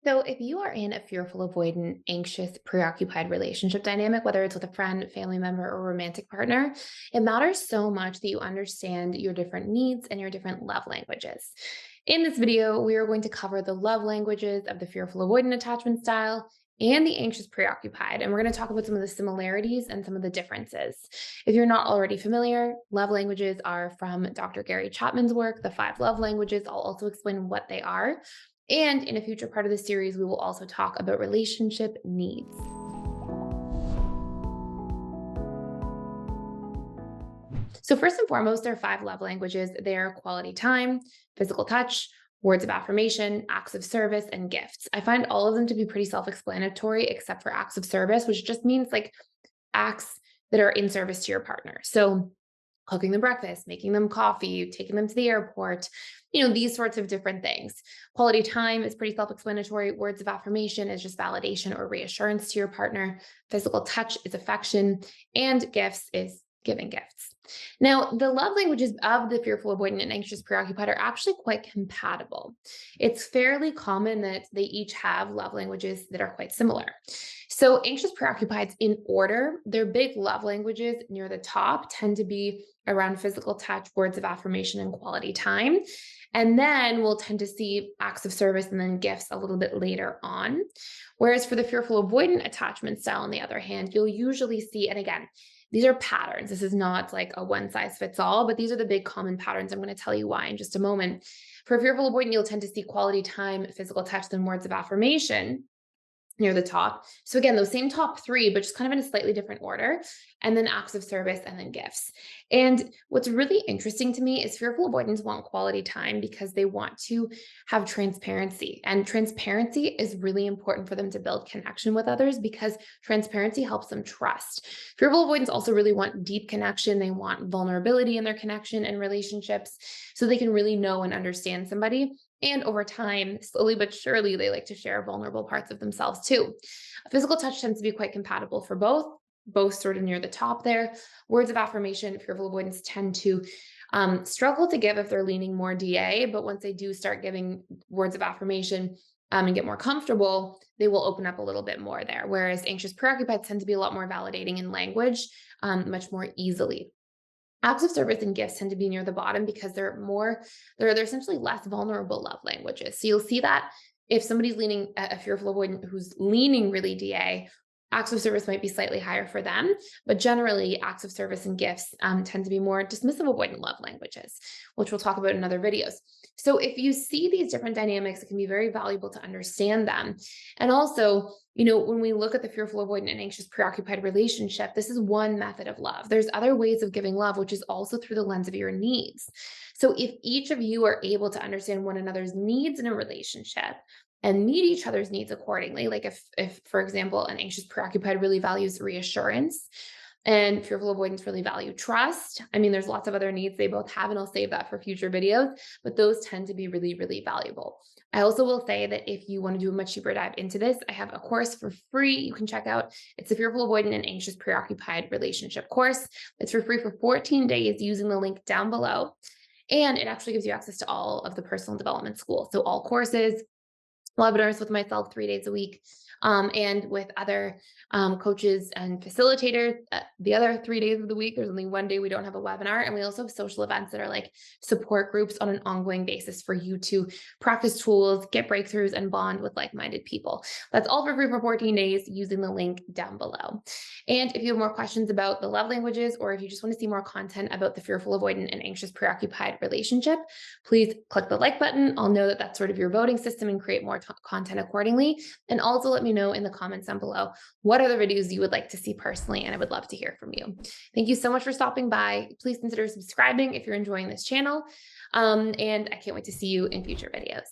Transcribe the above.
So, if you are in a fearful, avoidant, anxious, preoccupied relationship dynamic, whether it's with a friend, family member, or romantic partner, it matters so much that you understand your different needs and your different love languages. In this video, we are going to cover the love languages of the fearful, avoidant attachment style and the anxious, preoccupied. And we're going to talk about some of the similarities and some of the differences. If you're not already familiar, love languages are from Dr. Gary Chapman's work, The Five Love Languages. I'll also explain what they are. And in a future part of the series, we will also talk about relationship needs. So, first and foremost, there are five love languages. They're quality time, physical touch, words of affirmation, acts of service, and gifts. I find all of them to be pretty self explanatory, except for acts of service, which just means like acts that are in service to your partner. So, cooking them breakfast, making them coffee, taking them to the airport, these sorts of different things. Quality time is pretty self explanatory. Words of affirmation is just validation or reassurance to your partner. Physical touch is affection, and gifts is giving gifts. Now, the love languages of the fearful, avoidant, and anxious, preoccupied are actually quite compatible. It's fairly common that they each have love languages that are quite similar. So, anxious, preoccupieds in order, their big love languages near the top tend to be around physical touch, words of affirmation, and quality time. And then we'll tend to see acts of service and then gifts a little bit later on. Whereas for the fearful, avoidant attachment style, on the other hand, you'll usually see, and again, these are patterns. This is not like a one size fits all, but these are the big common patterns. I'm going to tell you why in just a moment. For fearful, avoidant, you'll tend to see quality time, physical touch, then words of affirmation near the top. So again, those same top three, but just kind of in a slightly different order, and then acts of service and then gifts. And what's really interesting to me is fearful avoidants want quality time because they want to have transparency. And transparency is really important for them to build connection with others because transparency helps them trust. Fearful avoidants also really want deep connection. They want vulnerability in their connection and relationships so they can really know and understand somebody. And over time, slowly but surely, they like to share vulnerable parts of themselves too. Physical touch tends to be quite compatible for both sort of near the top there. Words of affirmation, fearful avoidants tend to struggle to give if they're leaning more DA, but once they do start giving words of affirmation and get more comfortable, they will open up a little bit more there. Whereas anxious preoccupied tend to be a lot more validating in language, much more easily. Acts of service and gifts tend to be near the bottom because they're essentially less vulnerable love languages. So you'll see that if somebody's leaning a fearful avoidant who's leaning really DA, acts of service might be slightly higher for them, but generally acts of service and gifts tend to be more dismissive avoidant love languages, which we'll talk about in other videos. So if you see these different dynamics, it can be very valuable to understand them. And also, when we look at the fearful, avoidant, and anxious, preoccupied relationship, this is one method of love. There's other ways of giving love, which is also through the lens of your needs. So if each of you are able to understand one another's needs in a relationship and meet each other's needs accordingly, like if for example, an anxious, preoccupied really values reassurance, and fearful avoidance really value trust. I mean, there's lots of other needs they both have, and I'll save that for future videos, but those tend to be really, really valuable. I also will say that if you want to do a much deeper dive into this, I have a course for free you can check out. It's the fearful avoidant and anxious preoccupied relationship course. It's for free for 14 days using the link down below. And it actually gives you access to all of the personal development school. So all courses, webinars with myself 3 days a week, and with other coaches and facilitators the other 3 days of the week. There's only one day we don't have a webinar. And we also have social events that are like support groups on an ongoing basis for you to practice tools, get breakthroughs, and bond with like-minded people. That's all for free for 14 days using the link down below. And if you have more questions about the love languages, or if you just want to see more content about the fearful, avoidant, and anxious, preoccupied relationship, please click the like button. I'll know that that's sort of your voting system and create more content accordingly. And also let me know in the comments down below what other videos you would like to see personally, and I would love to hear from you. Thank you so much for stopping by. Please consider subscribing if you're enjoying this channel. And I can't wait to see you in future videos.